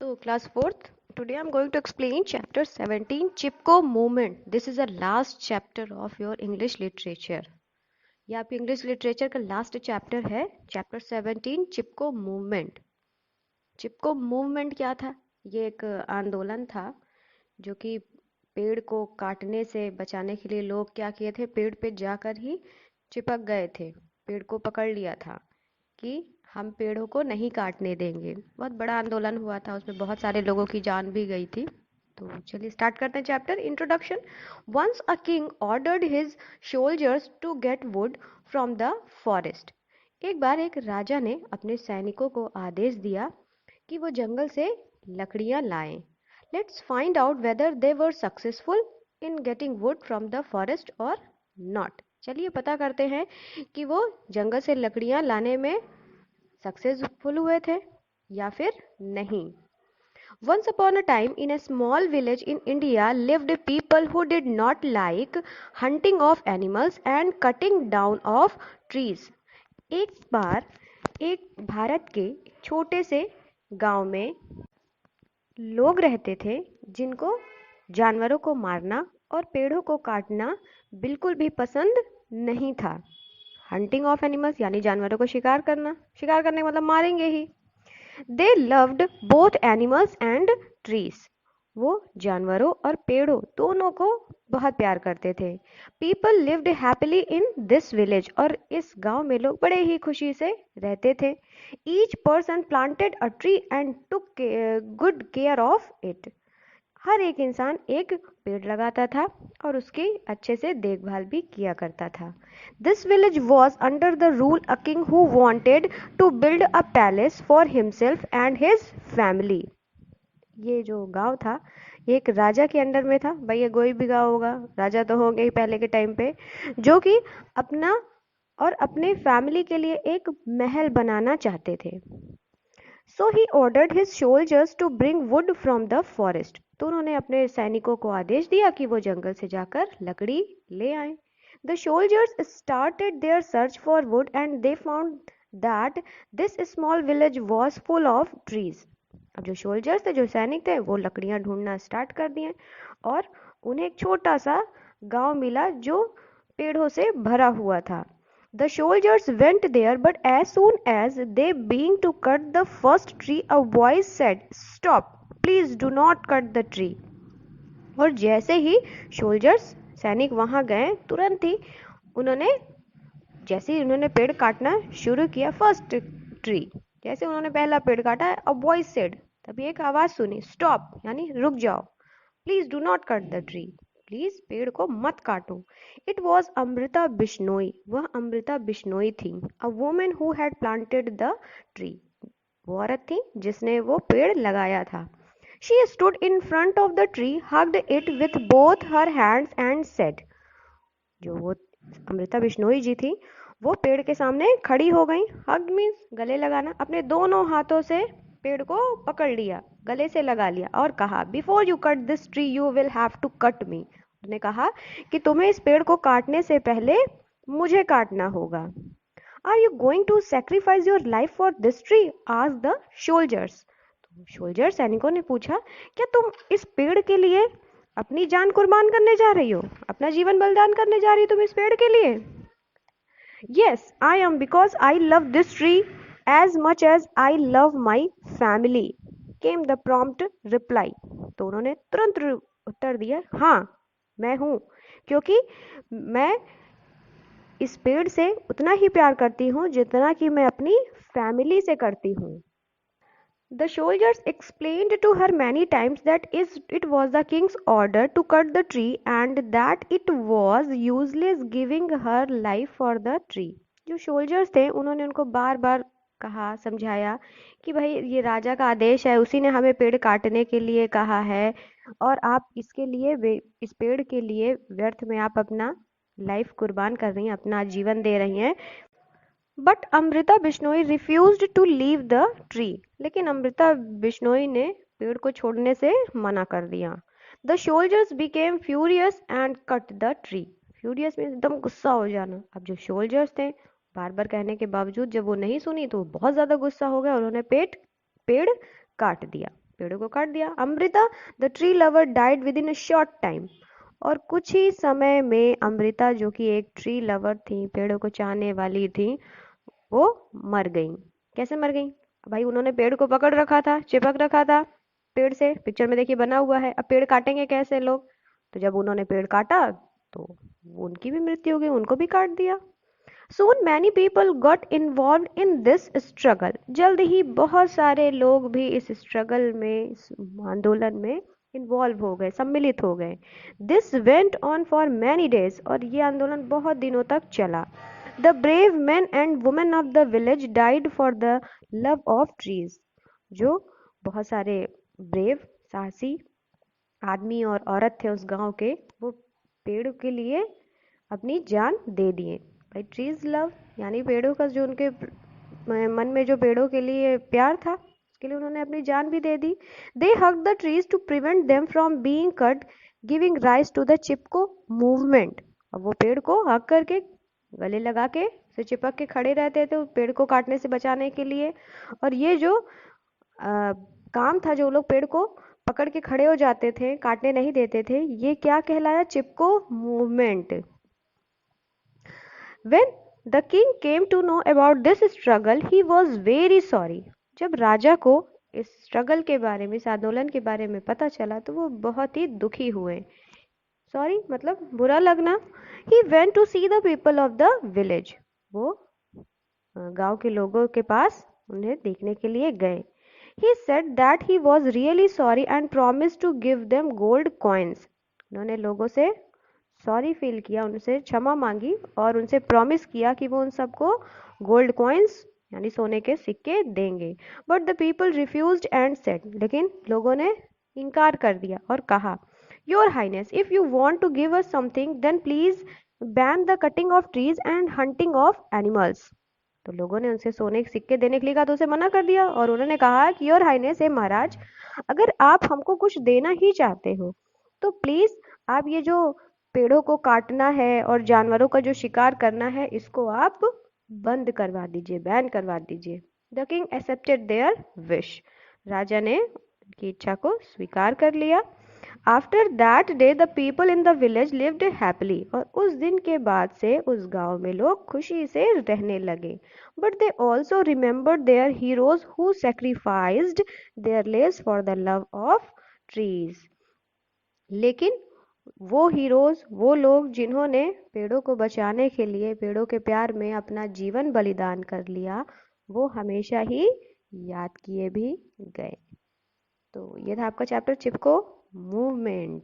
So, class 4th, today I'm going to explain chapter 17, Chipko movement. This is the last chapter of your English literature. ये आपकी English literature का last chapter है, chapter 17, चिपको movement. चिपको movement क्या था? ये एक आंदोलन था जो कि पेड़ को काटने से बचाने के लिए लोग क्या किए थे, पेड़ पे जाकर ही चिपक गए थे, पेड़ को पकड़ लिया था कि हम पेड़ों को नहीं काटने देंगे. बहुत बड़ा आंदोलन हुआ था, उसमें बहुत सारे लोगों की जान भी गई थी. तो चलिए स्टार्ट करते हैं chapter. Introduction. Once a king ordered his soldiers to get wood from the forest. एक बार एक राजा ने अपने सैनिकों को आदेश दिया कि वो जंगल से लकड़ियां लाएं. Let's find out whether they were successful in getting would from the forest और नॉट. चलिए पता करते हैं कि वो जंगल से लकड़ियां लाने में सक्सेसफुल हुए थे या फिर नहीं. Once upon a time, in a small village in India, lived people who did not like hunting of animals and cutting down of trees. एक बार एक भारत के छोटे से गांव में लोग रहते थे जिनको जानवरों को मारना और पेड़ों को काटना बिल्कुल भी पसंद नहीं था. हंटिंग ऑफ एनिमल्स यानी जानवरों को शिकार करना, शिकार करने का मतलब मारेंगे ही. They loved both animals and trees. वो जानवरों और पेड़ों दोनों को बहुत प्यार करते थे. People lived happily in this village. और इस गांव में लोग बड़े ही खुशी से रहते थे. Each person planted a tree and took good care of it. हर एक इंसान एक पेड़ लगाता था और उसकी अच्छे से देखभाल भी किया करता था. This village was under the rule a king who wanted to build a palace for himself and his family. ये जो गांव था ये एक राजा के अंडर में था. भाई ये कोई भी गांव होगा, राजा तो होंगे ही पहले के टाइम पे, जो कि अपना और अपने फैमिली के लिए एक महल बनाना चाहते थे. So he ordered his soldiers to bring wood from the forest. तो उन्होंने अपने सैनिकों को आदेश दिया कि वो जंगल से जाकर लकड़ी ले आए. The soldiers started their search for wood and they found that this small village was full of trees. अब जो सोल्जर्स थे, जो सैनिक थे, वो लकड़ियां ढूंढना स्टार्ट कर दिए और उन्हें एक छोटा सा गांव मिला जो पेड़ों से भरा हुआ था. The soldiers went there, but as soon as they began to cut the first tree, a voice said, "Stop! Please do not cut the tree." और जैसे ही सोल्जर्स सैनिक वहां गए, तुरंत ही उन्होंने जैसे ही उन्होंने पेड़ काटना शुरू किया, फर्स्ट ट्री, जैसे उन्होंने पहला पेड़ काटा, अ वॉइस सेड, तभी एक आवाज सुनी, स्टॉप यानी रुक जाओ, please do not cut the tree, please पेड़ को मत काटो. It was Amrita Bishnoi. वह अमृता बिश्नोई थी. A women who had planted the tree. वो औरत थी जिसने वो पेड़ लगाया था. She stood in front of the tree, hugged it with both her hands and said. जो वो अमृता बिश्नोई जी थी, वो पेड़ के सामने खड़ी हो गई. हग मीन्स गले लगाना. अपने दोनों हाथों से पेड़ को पकड़ लिया, गले से लगा लिया और कहा, before you cut this tree you will have to cut me. उसने कहा कि तुम्हें इस पेड़ को काटने से पहले मुझे काटना होगा. Are you going to sacrifice your life for this tree, asked the soldiers. Soldier सैनिकों ने पूछा, क्या तुम इस पेड़ के लिए अपनी जान कुर्बान करने जा रही हो, अपना जीवन बलिदान करने जा रही हो तुम इस पेड़ के लिए? Yes, I am, because I love this tree as much as I love my family, came the prompt reply. तो उन्होंने तुरंत उत्तर दिया, हाँ मैं हूँ, क्योंकि मैं इस पेड़ से उतना ही प्यार करती हूँ जितना कि मैं अपनी फैमिली से करती हूँ. The soldiers explained to her many times that it was the king's order to cut the tree and that it was useless giving her life for the tree. जो सोल्जर्स थे उन्होंने उनको बार बार कहा, समझाया कि भाई ये राजा का आदेश है, उसी ने हमें पेड़ काटने के लिए कहा है और आप इसके लिए, इस पेड़ के लिए व्यर्थ में आप अपना लाइफ कुर्बान कर रही हैं, अपना जीवन दे रही हैं. But Amrita Bishnoi refused to leave the tree. लेकिन अमृता बिश्नोई ने पेड़ को छोड़ने से मना कर दिया. The soldiers became furious and cut the tree. Furious में एकदम गुस्सा हो जाना. अब जो सोल्जर्स थे, बार बार कहने के बावजूद जब वो नहीं सुनी तो वो बहुत ज्यादा गुस्सा हो गया और उन्होंने पेड़ काट दिया. पेड़ों को काट दिया। Amrita the tree lover died with in a short time, और कुछ ही समय में अमृता जो कि एक ट्री लवर थी, पेड़ों को चाहने वाली थी, वो मर गई। कैसे मर गई? भाई उन्होंने पेड़ को पकड़ रखा था, चिपक रखा था पेड़ से, पिक्चर में देखिए बना हुआ है। अब पेड़ काटेंगे कैसे लोग? तो जब उन्होंने पेड़ काटा तो उनकी भी मृत्यु हो गई, उनको भी काट दिया। Soon many people got involved in this struggle. जल्द ही बहुत सारे लोग भी इस स्ट्रगल में, इस आंदोलन में इन्वॉल्व हो गए, सम्मिलित हो गए। This went on for many days, और ये आंदोलन बहुत दिनों तक चला। The brave men and women of the village died for the love of trees. जो बहुत सारे ब्रेव, साहसी आदमी और औरत थे उस गांव के, वो पेड़ के लिए अपनी जान दे दिए। भाई ट्रीज लव यानी पेड़ों का जो उनके मन में जो पेड़ों के लिए प्यार था, उसके लिए उन्होंने अपनी जान भी दे दी। They hug the trees to prevent them from being cut, giving rise to the Chipko movement. अब वो पेड़ को हग करके, गले लगा के, से चिपक के खड़े रहते थे उस पेड़ को काटने से बचाने के लिए। और ये जो काम था, जो लोग पेड़ को पकड़ के खड़े हो जाते थे, काटने नहीं देते थे, ये क्या कहलाया? चिपको movement. When the king came to know about this struggle, he was very sorry. जब राजा को इस स्ट्रगल के बारे में, इस आंदोलन के बारे में पता चला तो वो बहुत ही दुखी हुए। सॉरी मतलब बुरा लगना। He went to see the people of the village. वो गांव के लोगों के पास उन्हें देखने के लिए गए। He said that he was really sorry and promised to give them gold coins. उन्होंने लोगों से सॉरी फील किया, उनसे क्षमा मांगी और उनसे प्रॉमिस किया कि वो उन सबको गोल्ड कॉइन्स यानी सोने के सिक्के देंगे। But the people refused and said, लेकिन लोगों ने इनकार कर दिया और कहा, your highness, if you want to give us something then please ban the cutting of trees and hunting of animals. तो लोगों ने उनसे सोने के सिक्के देने के लिए कहा तो उसे मना कर दिया, और उन्होंने कहा कि योर हाइनेस, हे महाराज, अगर आप हमको कुछ देना ही चाहते हो तो प्लीज आप ये जो पेड़ों को काटना है और जानवरों का जो शिकार करना है, इसको आप बंद करवा दीजिए, बैन करवा दीजिए। The king accepted their wish. राजा ने उनकी इच्छा को स्वीकार कर लिया। After that day the people in the village lived happily. और उस दिन के बाद से उस गांव में लोग खुशी से रहने लगे। But they also remembered their heroes who sacrificed their lives for the love of trees. लेकिन वो हीरोज, वो लोग जिन्होंने पेड़ों को बचाने के लिए, पेड़ों के प्यार में अपना जीवन बलिदान कर लिया, वो हमेशा ही याद किए भी गए। तो ये था आपका चैप्टर चिपको मूवमेंट।